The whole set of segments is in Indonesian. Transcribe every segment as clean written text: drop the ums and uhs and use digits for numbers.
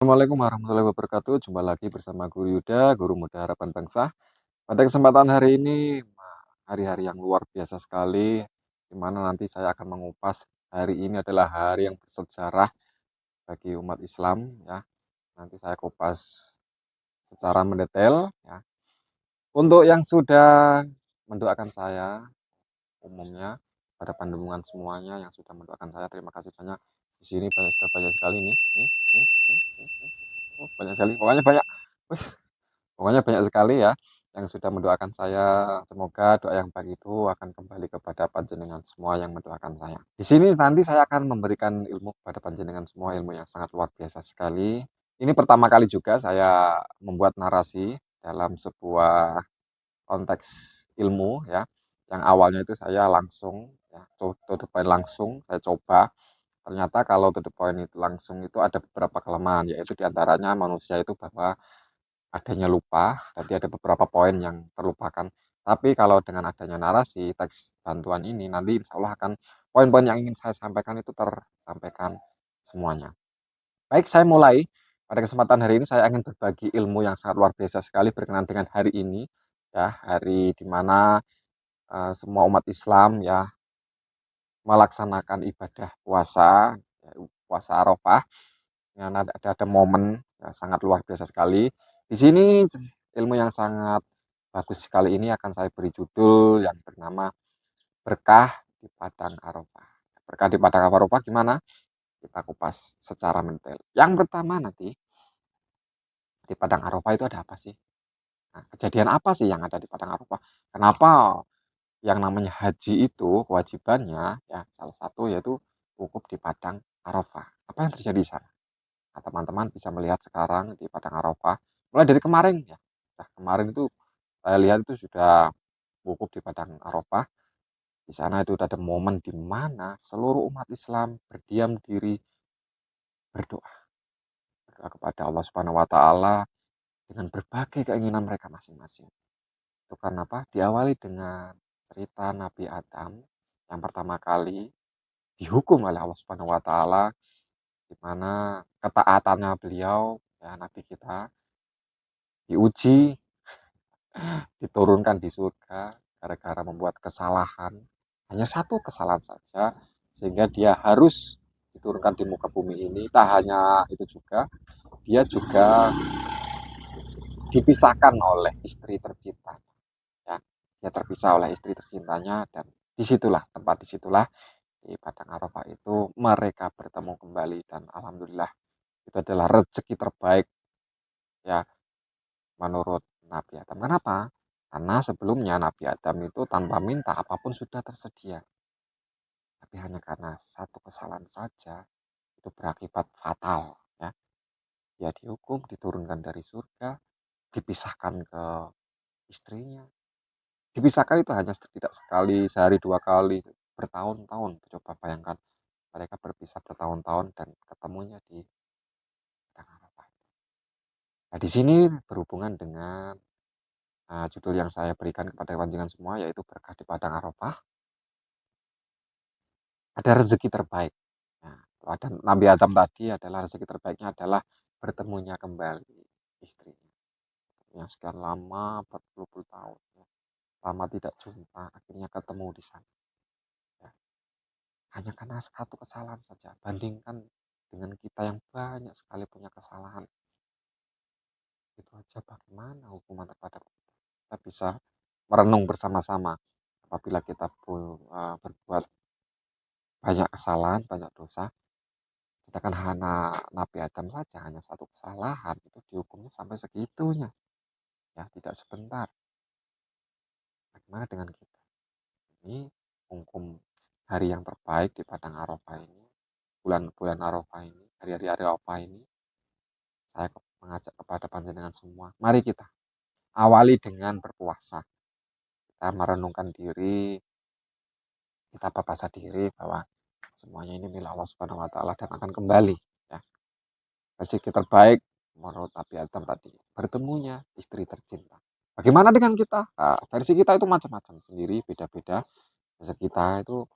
Assalamualaikum warahmatullahi wabarakatuh. Jumpa lagi bersama Guru Yuda, Guru Muda Harapan Bangsa. Pada kesempatan hari ini, hari-hari yang luar biasa sekali, di mana nanti saya akan mengupas hari ini adalah hari yang bersejarah bagi umat Islam. Ya, nanti saya kupas secara mendetail. Ya. Untuk yang sudah mendoakan saya, umumnya pada pandangan semuanya yang sudah mendoakan saya, terima kasih banyak. Di sini sudah banyak sekali nih. Oh, banyak sekali, pokoknya banyak. Wes, pokoknya banyak sekali ya yang sudah mendoakan saya. Semoga doa yang baik itu akan kembali kepada panjenengan semua yang mendoakan saya. Di sini nanti saya akan memberikan ilmu kepada panjenengan semua, ilmu yang sangat luar biasa sekali. Ini pertama kali juga saya membuat narasi dalam sebuah konteks ilmu ya. Yang awalnya itu saya langsung ya, to the point langsung saya coba. Ternyata kalau to the point itu langsung itu ada beberapa kelemahan, yaitu diantaranya manusia itu bahwa adanya lupa, berarti ada beberapa poin yang terlupakan. Tapi kalau dengan adanya narasi, teks bantuan ini, nanti insya Allah akan poin-poin yang ingin saya sampaikan itu tersampaikan semuanya. Baik, saya mulai. Pada kesempatan hari ini saya ingin berbagi ilmu yang sangat luar biasa sekali berkenaan dengan hari ini, ya, hari di mana semua umat Islam ya melaksanakan ibadah puasa, ya, puasa Arafah. Ya, ada momen yang sangat luar biasa sekali. Di sini ilmu yang sangat bagus sekali ini akan saya beri judul yang bernama Berkah di Padang Arafah. Berkah di Padang Arafah gimana? Kita kupas secara mendetail. Yang pertama nanti, di Padang Arafah itu ada apa sih? Nah, kejadian apa sih yang ada di Padang Arafah? Kenapa yang namanya haji itu kewajibannya ya salah satu yaitu wukuf di Padang Arafah. Apa yang terjadi di sana? Nah, teman-teman bisa melihat sekarang di Padang Arafah, mulai dari kemarin ya. Nah, kemarin itu saya lihat itu sudah wukuf di Padang Arafah. Di sana itu ada momen di mana seluruh umat Islam berdiam diri berdoa, berdoa kepada Allah Subhanahu wa taala dengan berbagai keinginan mereka masing-masing. Itu karena apa? Diawali dengan cerita Nabi Adam yang pertama kali dihukum oleh Allah Subhanahu wa taala, di mana ketaatannya beliau ya nabi kita diuji, diturunkan di surga gara-gara membuat kesalahan, hanya satu kesalahan saja, sehingga dia harus diturunkan di muka bumi ini. Tak hanya itu juga, dia juga dipisahkan oleh istri tercinta ya. Dia terpisah oleh istri tercintanya, dan disitulah di Padang Arafah itu mereka bertemu kembali, dan alhamdulillah itu adalah rezeki terbaik ya menurut Nabi Adam. Kenapa? Karena sebelumnya Nabi Adam itu tanpa minta apapun sudah tersedia. Tapi hanya karena satu kesalahan saja itu berakibat fatal ya. Dia dihukum, diturunkan dari surga, dipisahkan ke istrinya. Dipisahkan itu hanya tidak sekali, sehari, dua kali, bertahun-tahun. Coba bayangkan mereka berpisah bertahun-tahun dan ketemunya di Padang Arafah. Nah, di sini berhubungan dengan judul yang saya berikan kepada panjenengan semua, yaitu Berkah di Padang Arafah. Ada rezeki terbaik. Nah, ada Nabi Adam tadi adalah rezeki terbaiknya adalah bertemunya kembali istrinya. Yang sekian lama, 40 tahun. Ya. Lama tidak jumpa, akhirnya ketemu di sana. Ya. Hanya karena satu kesalahan saja. Bandingkan dengan kita yang banyak sekali punya kesalahan. Itu aja bagaimana hukuman terhadap kita. Kita bisa merenung bersama-sama apabila kita berbuat banyak kesalahan, banyak dosa. Sedangkan hanya Nabi Adam saja hanya satu kesalahan itu dihukumnya sampai segitunya. Ya, tidak sebentar. Bagaimana dengan kita? Ini hukum hari yang terbaik di Padang Arafah ini, bulan-bulan Arafah ini, hari-hari Arafah ini, saya mengajak kepada panjenengan semua. Mari kita awali dengan berpuasa. Kita merenungkan diri, kita berpuasa diri bahwa semuanya ini milik Allah Subhanahu wa taala dan akan kembali ya. Rezeki terbaik menurut Nabi Adam tadi, bertemunya istri tercinta. Bagaimana dengan kita? Nah, versi kita itu macam-macam sendiri, beda-beda. Versi kita itu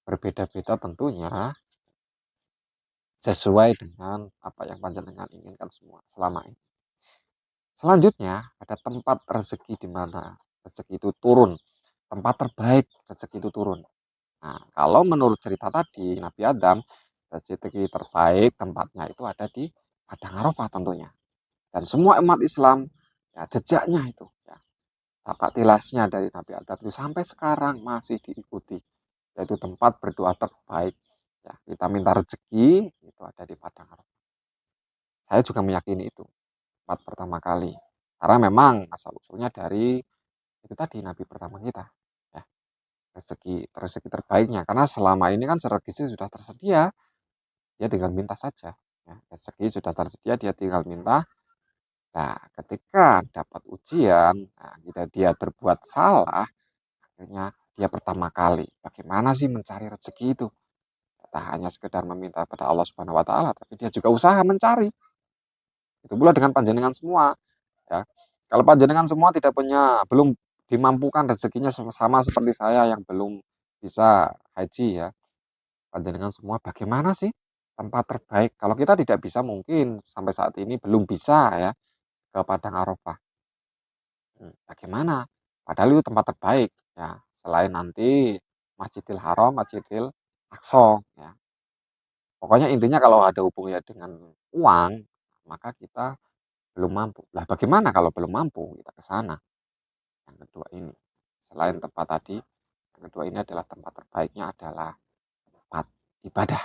berbeda-beda tentunya. sesuai dengan apa yang panjenengan inginkan semua selama ini. Selanjutnya, ada tempat rezeki di mana rezeki itu turun, tempat terbaik rezeki itu turun. Nah, kalau menurut cerita tadi Nabi Adam, rezeki terbaik tempatnya itu ada di Padang Arafah tentunya. Dan semua umat Islam, ya jejaknya itu, ya, tapak tilasnya dari Nabi Adam itu sampai sekarang masih diikuti, yaitu tempat berdoa terbaik. Ya, kita minta rezeki itu ada di Padang Arafah. Saya juga meyakini itu tempat pertama kali. Karena memang asal usulnya dari itu tadi Nabi pertama kita. Ya, rezeki terbaiknya. Karena selama ini kan rezeki sudah tersedia, dia tinggal minta saja. Ya, rezeki sudah tersedia, dia tinggal minta. Nah, ketika dapat ujian, nah, dia berbuat salah, akhirnya dia pertama kali. Bagaimana sih mencari rezeki itu? Tak hanya sekedar meminta pada Allah Subhanahu wa taala, tapi dia juga usaha mencari. Itu pula dengan panjenengan semua, ya. Kalau panjenengan semua tidak punya, belum dimampukan rezekinya sama seperti saya yang belum bisa haji ya. Panjenengan semua bagaimana sih tempat terbaik? Kalau kita tidak bisa mungkin sampai saat ini belum bisa ya ke Padang Arafah. Bagaimana? Padahal itu tempat terbaik ya, selain nanti Masjidil Haram, Masjidil Aqsa ya. Pokoknya intinya kalau ada hubungannya dengan uang, maka kita belum mampu. Lah bagaimana kalau belum mampu kita ke sana? Yang kedua ini, selain tempat tadi, yang kedua ini adalah tempat terbaiknya adalah tempat ibadah.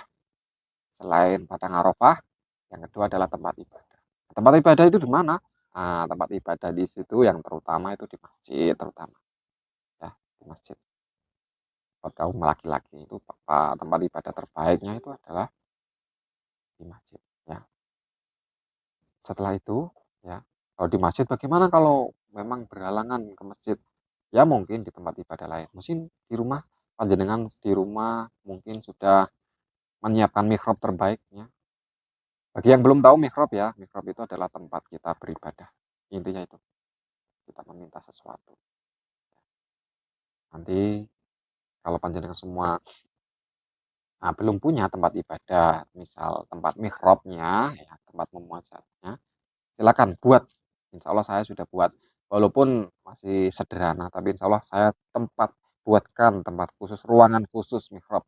Selain Padang Arafah, yang kedua adalah tempat ibadah. Tempat ibadah itu di mana? Nah, tempat ibadah di situ yang terutama itu di masjid terutama. Ya, di masjid. Kalau kaum laki-laki itu tempat ibadah terbaiknya itu adalah di masjid. Ya. Setelah itu, ya, kalau di masjid bagaimana kalau memang berhalangan ke masjid? Ya mungkin di tempat ibadah lain. Mungkin di rumah, panjenengan di rumah mungkin sudah menyiapkan mihrab terbaiknya. Bagi yang belum tahu mihrab itu adalah tempat kita beribadah. Intinya itu, kita meminta sesuatu. Nanti kalau panjenengan semua belum punya tempat ibadah, misal tempat mihrabnya, ya, tempat memuajatnya, silakan buat. Insya Allah saya sudah buat. Walaupun masih sederhana, tapi insya Allah saya buatkan tempat khusus, ruangan khusus mihrab.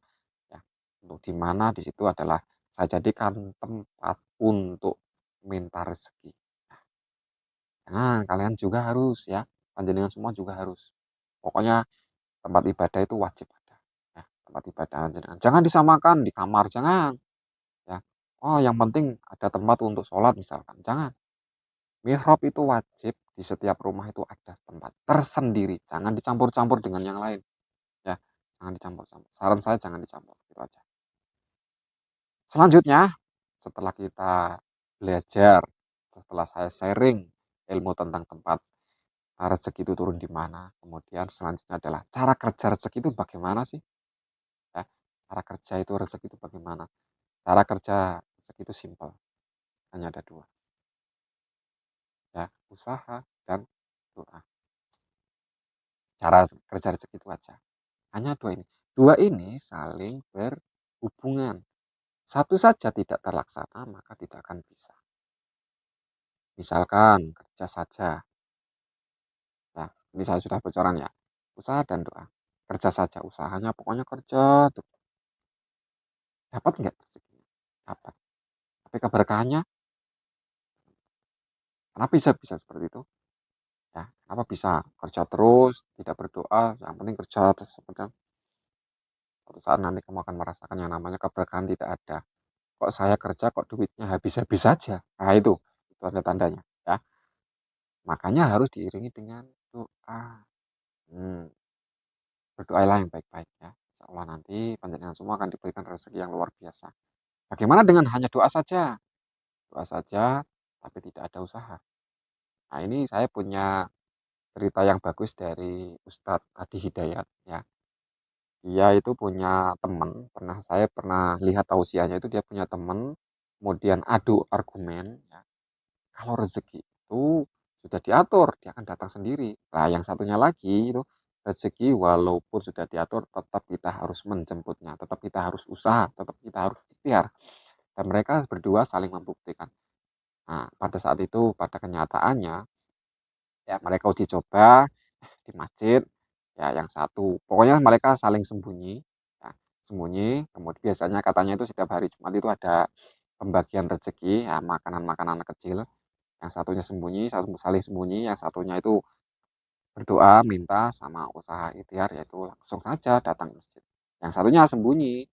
Ya, untuk di mana di situ adalah saya jadikan tempat untuk minta rezeki. Nah, kalian juga harus ya, panjenengan semua juga harus. Pokoknya tempat ibadah itu wajib ada. Ya, tempat ibadah panjenengan. Jangan disamakan di kamar, jangan. Ya. Oh, yang penting ada tempat untuk sholat misalkan. Jangan. Mihrab itu wajib di setiap rumah itu ada tempat tersendiri. Jangan dicampur-campur dengan yang lain. Ya, jangan dicampur-campur. Saran saya jangan dicampur. Itu aja. Selanjutnya, setelah kita belajar, setelah saya sharing ilmu tentang tempat rezeki itu turun di mana, kemudian selanjutnya adalah cara kerja rezeki itu bagaimana sih? Ya, cara kerja itu rezeki itu bagaimana? Cara kerja rezeki itu simpel, hanya ada dua, ya, usaha dan doa. Cara kerja rezeki itu aja, hanya dua ini. Dua ini saling berhubungan. Satu saja tidak terlaksana, maka tidak akan bisa. Misalkan kerja saja. Nah, ini saya sudah bocoran ya. Usaha dan doa. Kerja saja usahanya, pokoknya kerja. Dapat nggak rezeki? Dapat. Tapi keberkahannya, kenapa bisa seperti itu? Ya, kenapa bisa kerja terus, tidak berdoa, yang penting kerja terus seperti itu. Suatu saat nanti kamu akan merasakan yang namanya keberkahan tidak ada. Kok saya kerja kok duitnya habis-habis saja. Nah itu ada tandanya. Ya, makanya harus diiringi dengan doa. Hmm, berdoalah yang baik-baik ya. Insya Allah nanti panjenengan semua akan diberikan rezeki yang luar biasa. Bagaimana dengan hanya doa saja? Doa saja, tapi tidak ada usaha. Nah ini saya punya cerita yang bagus dari Ustadz Adi Hidayat ya. Dia itu punya teman, saya pernah lihat tausiahnya itu dia punya teman, kemudian adu argumen, ya. Kalau rezeki itu sudah diatur, dia akan datang sendiri. Nah, yang satunya lagi itu rezeki walaupun sudah diatur, tetap kita harus menjemputnya, tetap kita harus usaha, tetap kita harus ikhtiar. dan mereka berdua saling membuktikan. Nah, pada saat itu, pada kenyataannya, ya mereka uji coba di masjid, ya yang satu pokoknya mereka saling sembunyi, ya, sembunyi, kemudian biasanya katanya itu setiap hari Jumat itu ada pembagian rezeki, ya makanan-makanan kecil, yang satunya sembunyi, satu saling sembunyi, yang satunya itu berdoa, minta sama usaha ikhtiar, yaitu langsung saja datang ke masjid. Yang satunya sembunyi.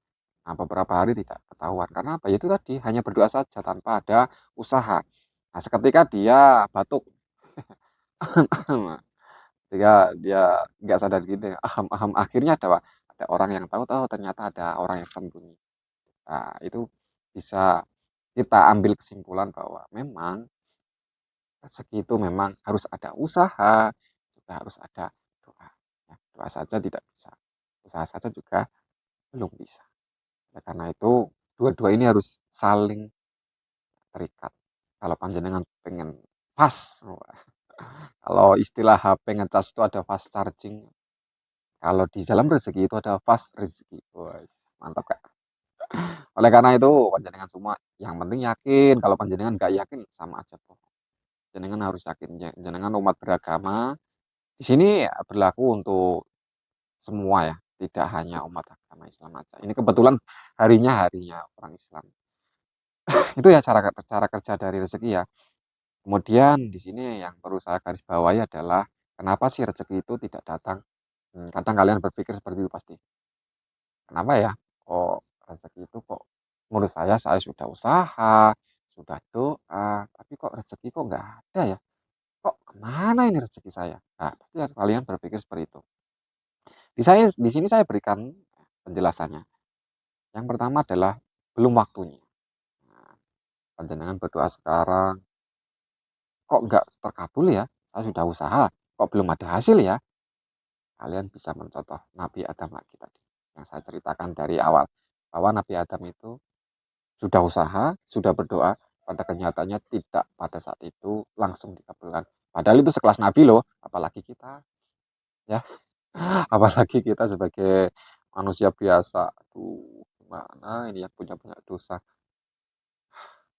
Nah, beberapa hari tidak ketahuan. Karena apa? Itu tadi hanya berdoa saja tanpa ada usaha. Nah, seketika dia batuk. Ketika dia nggak sadar gitu, aham-aham. Akhirnya ada orang yang tahu ternyata ada orang yang sembunyi. Nah, itu bisa kita ambil kesimpulan bahwa memang rezeki itu memang harus ada usaha, juga harus ada doa. Ya, doa saja tidak bisa, usaha saja juga belum bisa. Ya, karena itu dua-dua ini harus saling terikat. Kalau panjenengan pengen fast, kalau istilah HP ngecas itu ada fast charging. Kalau di dalam rezeki itu ada fast rezeki. Wah, mantap kak. Oleh karena itu panjenengan semua yang penting yakin. Kalau panjenengan nggak yakin sama aja bohong. Panjenengan harus yakin. Panjenengan umat beragama. Di sini berlaku untuk semua ya, tidak hanya umat agama Islam aja. Ini kebetulan harinya orang Islam. Itu ya cara kerja dari rezeki ya. Kemudian di sini yang perlu saya garis bawahi adalah kenapa sih rezeki itu tidak datang? Kadang kalian berpikir seperti itu pasti. Kenapa ya? Kok rezeki itu kok menurut saya sudah usaha, sudah doa, tapi kok rezeki kok nggak ada ya? Kok kemana ini rezeki saya? Nah, pasti kalian berpikir seperti itu. Di sini saya berikan penjelasannya. Yang pertama adalah belum waktunya. Nah, panjenengan berdoa sekarang, kok nggak terkabul ya? Saya sudah usaha, kok belum ada hasil ya? Kalian bisa mencontoh Nabi Adam lagi tadi. Yang saya ceritakan dari awal. Bahwa Nabi Adam itu sudah usaha, sudah berdoa, pada kenyataannya tidak pada saat itu langsung dikabulkan. Padahal itu sekelas Nabi loh, apalagi kita. Ya, apalagi kita sebagai manusia biasa. Aduh, gimana ini yang punya banyak dosa.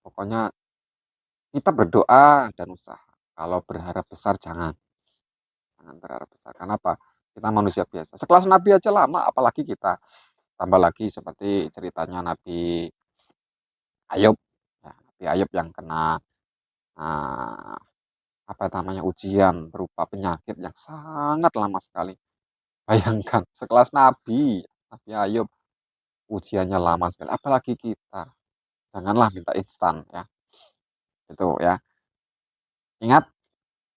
Pokoknya kita berdoa dan usaha. Kalau berharap besar jangan berharap besar. Kenapa? Kita manusia biasa. Sekelas Nabi aja lama, apalagi kita. Tambah lagi seperti ceritanya Nabi Ayub. Ya, Nabi Ayub yang kena uh, apa namanya ujian berupa penyakit yang sangat lama sekali. Bayangkan sekelas Nabi Ayub ujiannya lama sekali. Apalagi kita. Janganlah minta instan ya. Itu ya. Ingat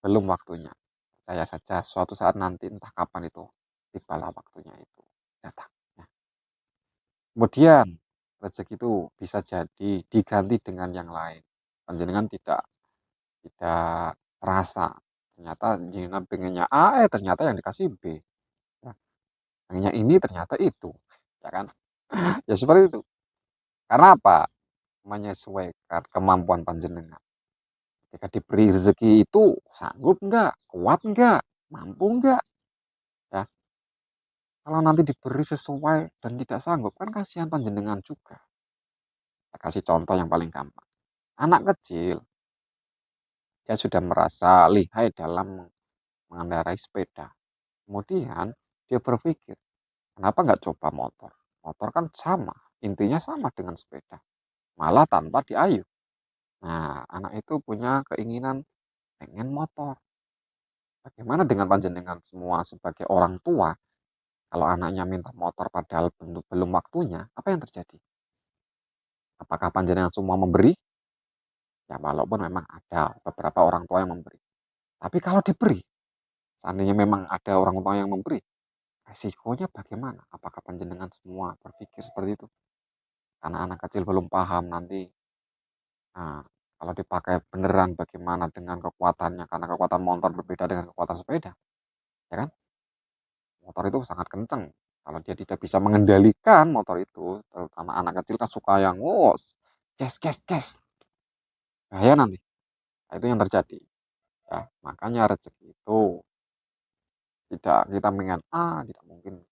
belum waktunya. Percaya saja suatu saat nanti entah kapan itu tibalah waktunya itu datang. Ya. Kemudian rezeki itu bisa jadi diganti dengan yang lain. Panjenengan tidak terasa. Ternyata jenengan pengennya A, ternyata yang dikasih B. Ya, pengennya ini ternyata itu. Ya kan? Ya seperti itu. Karena apa? Menyesuaikan kemampuan panjenengan. Ketika diberi rezeki itu sanggup enggak? Kuat enggak? Mampu enggak? Ya, kalau nanti diberi sesuai dan tidak sanggup kan kasihan panjenengan juga. Saya kasih contoh yang paling gampang. Anak kecil dia sudah merasa lihai dalam mengendarai sepeda. Kemudian dia berpikir, kenapa nggak coba motor? Motor kan sama, intinya sama dengan sepeda, malah tanpa diayuh. Nah, anak itu punya keinginan pengen motor. Bagaimana dengan panjenengan semua sebagai orang tua? Kalau anaknya minta motor padahal belum waktunya, apa yang terjadi? Apakah panjenengan semua memberi? Ya, walaupun memang ada beberapa orang tua yang memberi. Tapi kalau diberi, seandainya memang ada orang tua yang memberi, resikonya bagaimana? Apakah panjenengan semua berpikir seperti itu? Karena anak kecil belum paham nanti. Nah, kalau dipakai beneran bagaimana dengan kekuatannya? Karena kekuatan motor berbeda dengan kekuatan sepeda, ya kan? Motor itu sangat kenceng. Kalau dia tidak bisa mengendalikan motor itu, terutama anak kecil kan suka yang, oh, gas, gas, gas. Bahaya nanti. Nah, itu yang terjadi. Ya, makanya rezeki itu tidak kita mengingat tidak mungkin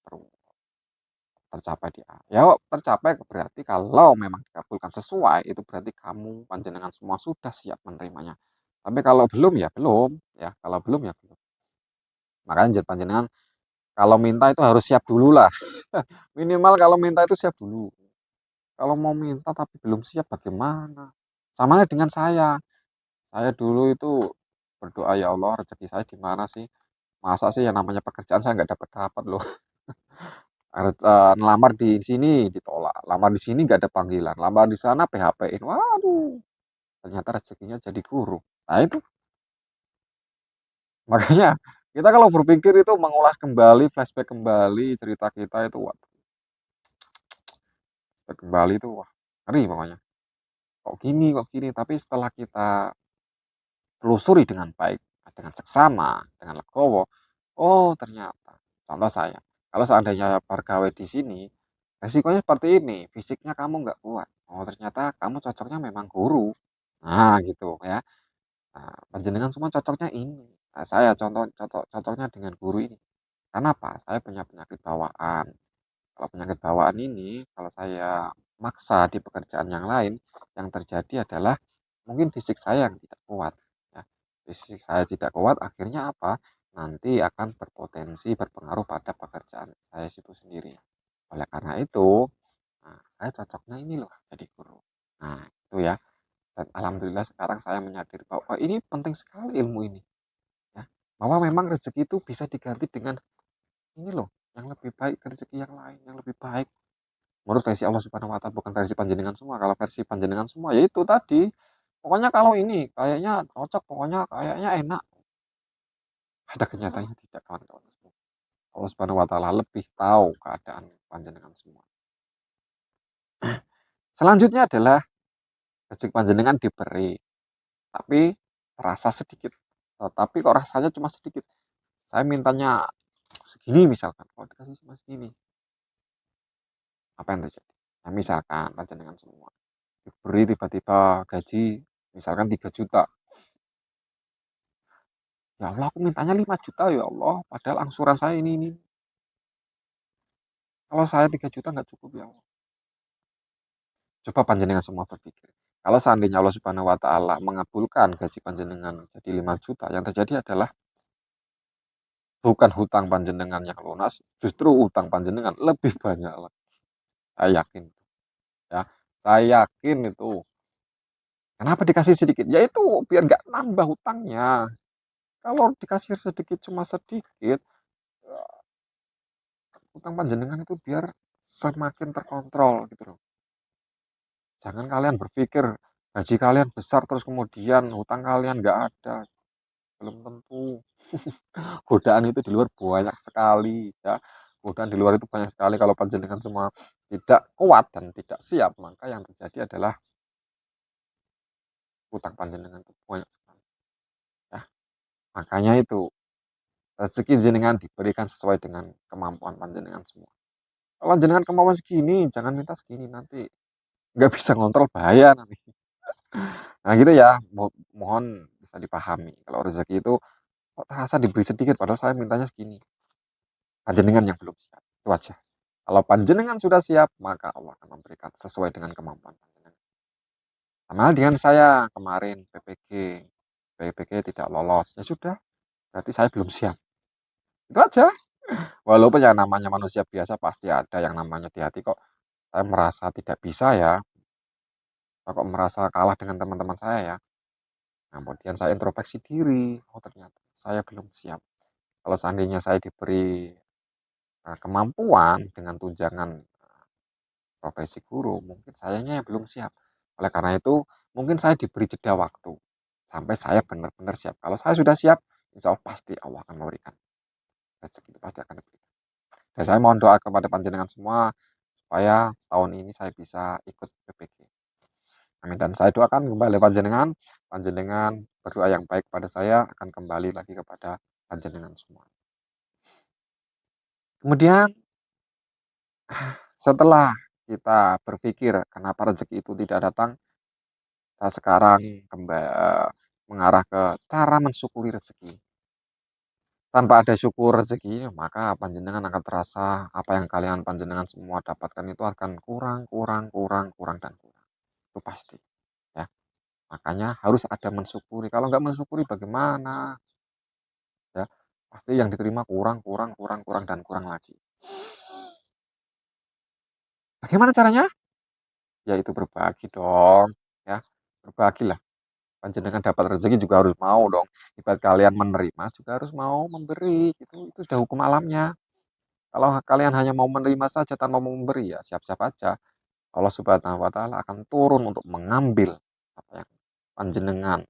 tercapai di A. Ya tercapai berarti kalau memang dikabulkan mengabulkan sesuai, itu berarti kamu panjenengan semua sudah siap menerimanya. Tapi kalau belum ya belum, ya, kalau belum ya belum. Makanya panjenengan kalau minta itu harus siap dulu lah. Minimal kalau minta itu siap dulu. Kalau mau minta tapi belum siap bagaimana? Sama dengan saya. Saya dulu itu berdoa, ya Allah rezeki saya di mana sih? Masa sih yang namanya pekerjaan saya nggak dapat-dapat loh. Ngelamar di sini ditolak, lamar di sini nggak ada panggilan, lamar di sana PHP-in. Waduh, ternyata rezekinya jadi guru. Nah itu, makanya kita kalau berpikir itu mengulas kembali, flashback kembali cerita kita itu, wah, kembali itu wah, ngeri pokoknya. Kok gini, tapi setelah kita telusuri dengan baik, dengan seksama, dengan legowo, oh ternyata, contoh saya, kalau seandainya pegawai di sini, resikonya seperti ini, fisiknya kamu nggak kuat. Oh ternyata kamu cocoknya memang guru. Nah gitu ya. Nah, panjenengan semua cocoknya ini. Nah, saya cocoknya dengan guru ini. Karena apa? Saya punya penyakit bawaan. Kalau penyakit bawaan ini, kalau saya maksa di pekerjaan yang lain, yang terjadi adalah mungkin fisik saya yang tidak kuat. Ya. Fisik saya tidak kuat, akhirnya apa? Nanti akan berpotensi berpengaruh pada pekerjaan saya itu sendiri. Oleh karena itu, nah, saya cocoknya ini loh jadi guru. Nah, itu ya. Dan alhamdulillah sekarang saya menyadari bahwa ini penting sekali ilmu ini. Ya. Bahwa memang rezeki itu bisa diganti dengan ini loh, yang lebih baik, rezeki yang lain, yang lebih baik. Menurut versi Allah Subhanahu wa Ta'ala, bukan versi panjenengan semua. Kalau versi panjenengan semua, ya itu tadi. Pokoknya kalau ini kayaknya cocok, pokoknya kayaknya enak. Ada kenyataannya tidak, kawan-kawan. Allah Subhanahu wa Ta'ala lebih tahu keadaan panjenengan semua. Selanjutnya adalah rezeki panjenengan diberi, tapi terasa sedikit. Tapi kok rasanya cuma sedikit. Saya mintanya segini misalkan, kok dikasih cuma segini. Apa yang terjadi? Nah, misalkan panjenengan semua diberi tiba-tiba gaji misalkan 3 juta. Ya Allah, aku mintanya 5 juta ya Allah, padahal angsuran saya ini. Kalau saya 3 juta nggak cukup ya Allah. Coba panjenengan semua berpikir. Kalau seandainya Allah Subhanahu wa Ta'ala mengabulkan gaji panjenengan jadi 5 juta, yang terjadi adalah bukan hutang panjenengan yang lunas, justru utang panjenengan lebih banyak lagi. Saya yakin ya. Saya yakin itu. Kenapa dikasih sedikit? Ya itu biar nggak nambah hutangnya. Kalau dikasih sedikit cuma sedikit, utang panjenengan itu biar semakin terkontrol gitu loh. Jangan kalian berpikir gaji kalian besar terus kemudian hutang kalian nggak ada. Belum tentu. Godaan itu di luar banyak sekali ya. Godaan di luar itu banyak sekali. Kalau panjenengan semua tidak kuat dan tidak siap, maka yang terjadi adalah hutang panjenengan itu banyak sekali. Ya. Makanya itu rezeki jenengan diberikan sesuai dengan kemampuan panjenengan semua. Kalau jenengan kemampuan segini, jangan minta segini nanti nggak bisa ngontrol, bahaya nanti. Nah gitu ya, mohon bisa dipahami. Kalau rezeki itu kok terasa diberi sedikit, padahal saya mintanya segini. Panjenengan yang belum siap, itu aja. Kalau panjenengan sudah siap, maka Allah akan memberikan sesuai dengan kemampuan panjenengan. Sama dengan saya kemarin PPG tidak lolos, ya sudah, berarti saya belum siap. Itu aja. Walaupun yang namanya manusia biasa pasti ada yang namanya di hati kok saya merasa tidak bisa ya, kok merasa kalah dengan teman-teman saya ya. Nah, kemudian saya introspeksi diri, oh ternyata saya belum siap. Kalau seandainya saya diberi kemampuan dengan tunjangan profesi guru, mungkin sayanya yang belum siap. Oleh karena itu, mungkin saya diberi jeda waktu sampai saya benar-benar siap. Kalau saya sudah siap, insya Allah pasti Allah akan memberikan rezeki itu pasti akan diberikan. Dan saya mohon doa kepada panjenengan semua supaya tahun ini saya bisa ikut PPG. Amin. Dan saya doakan kembali panjenengan, panjenengan berdoa yang baik pada saya akan kembali lagi kepada panjenengan semua. Kemudian setelah kita berpikir kenapa rezeki itu tidak datang, kita sekarang mengarah ke cara mensyukuri rezeki. Tanpa ada syukur rezeki, maka panjenengan akan terasa apa yang kalian panjenengan semua dapatkan itu akan kurang, dan kurang. itu pasti ya. Makanya harus ada mensyukuri. Kalau nggak mensyukuri bagaimana? Ya, pasti yang diterima kurang, kurang, kurang, kurang dan kurang lagi. Bagaimana caranya? Yaitu berbagi dong, ya. Berbagilah. Panjenengan dapat rezeki juga harus mau dong. Ibarat kalian menerima juga harus mau memberi. Itu sudah hukum alamnya. Kalau kalian hanya mau menerima saja tanpa mau memberi ya siap-siap aja. Allah Subhanahu wa taala akan turun untuk mengambil apa yang panjenengan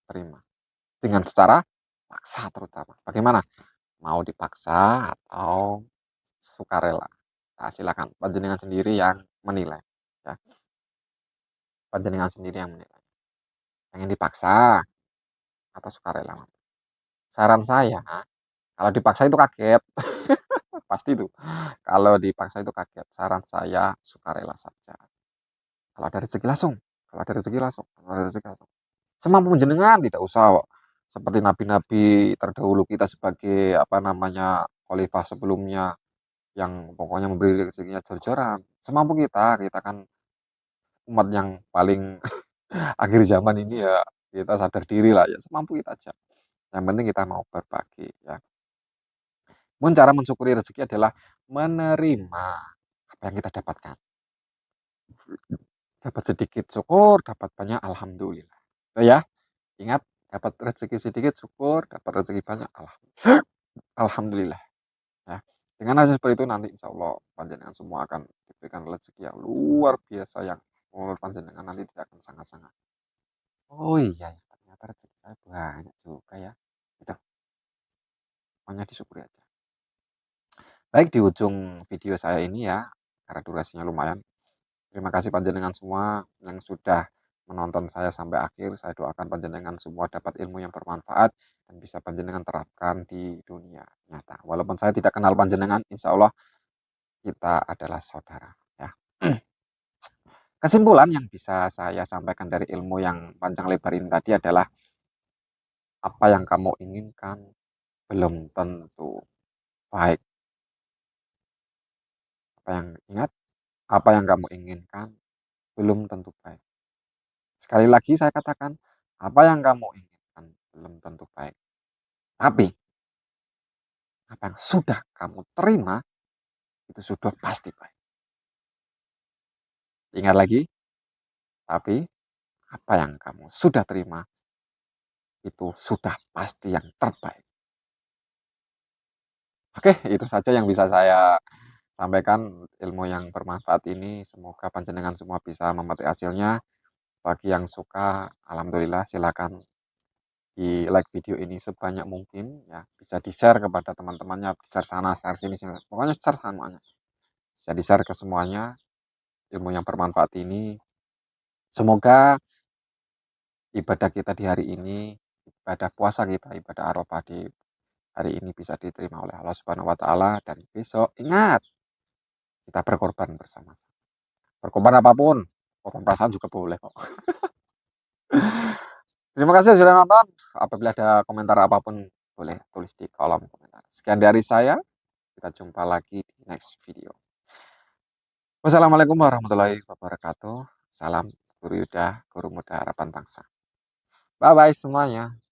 terima dengan secara paksa terutama. Bagaimana? Mau dipaksa atau sukarela? Nah, silakan panjenengan sendiri yang menilai ya. Panjenengan sendiri yang menilai. Pengen dipaksa atau sukarela? Saran saya, kalau dipaksa itu kaget. Pasti itu. Kalau dipaksa itu kaget. Saran saya sukarela saja. Kalau ada rezeki langsung. Kalau ada rezeki langsung. Kalau ada rezeki langsung. Semampu jenengan tidak usah seperti nabi-nabi terdahulu kita sebagai apa namanya khalifah sebelumnya yang pokoknya memberi rezekinya jor-joran. Semampu kita kan umat yang paling akhir zaman ini ya kita sadar diri lah ya semampu kita aja. Yang penting kita mau berbagi ya. Mungkin cara mensyukuri rezeki adalah menerima apa yang kita dapatkan. Dapat sedikit syukur, dapat banyak alhamdulillah. Oh ya, ingat dapat rezeki sedikit syukur, dapat rezeki banyak alhamdulillah. Ya. Dengan hasil seperti itu nanti insya Allah panjenengan semua akan diberikan rezeki yang luar biasa yang menurut panjenengan nanti tidak akan sangat-sangat. Oh iya, ya, ternyata rezeki saya banyak juga ya. Itu, pokoknya disyukuri aja. Baik di ujung video saya ini ya, karena durasinya lumayan. Terima kasih panjenengan semua yang sudah menonton saya sampai akhir. Saya doakan panjenengan semua dapat ilmu yang bermanfaat dan bisa panjenengan terapkan di dunia nyata. Walaupun saya tidak kenal panjenengan, insya Allah kita adalah saudara. Ya. Kesimpulan yang bisa saya sampaikan dari ilmu yang panjang lebar ini tadi adalah apa yang kamu inginkan belum tentu baik. Ingat, apa yang kamu inginkan belum tentu baik. Sekali lagi saya katakan, apa yang kamu inginkan belum tentu baik. Tapi, apa yang sudah kamu terima, itu sudah pasti baik. Ingat lagi, tapi apa yang kamu sudah terima, itu sudah pasti yang terbaik. Oke, itu saja yang bisa saya sampaikan ilmu yang bermanfaat ini. Semoga panjenengan semua bisa memetik hasilnya. Bagi yang suka, alhamdulillah silakan di like video ini sebanyak mungkin ya, bisa di-share kepada teman-temannya, share sana, share sini, pokoknya share semuanya. Bisa di-share ke semuanya ilmu yang bermanfaat ini. Semoga ibadah kita di hari ini, ibadah puasa kita, ibadah Arafah di hari ini bisa diterima oleh Allah Subhanahu wa taala dan besok ingat kita berkorban bersama. Berkorban apapun, korban perasaan juga boleh kok. Terima kasih sudah nonton. Apabila ada komentar apapun boleh tulis di kolom komentar. Sekian dari saya. Kita jumpa lagi di next video. Wassalamualaikum warahmatullahi wabarakatuh. Salam Guru Yuda, Guru Muda Harapan Bangsa. Bye-bye semuanya.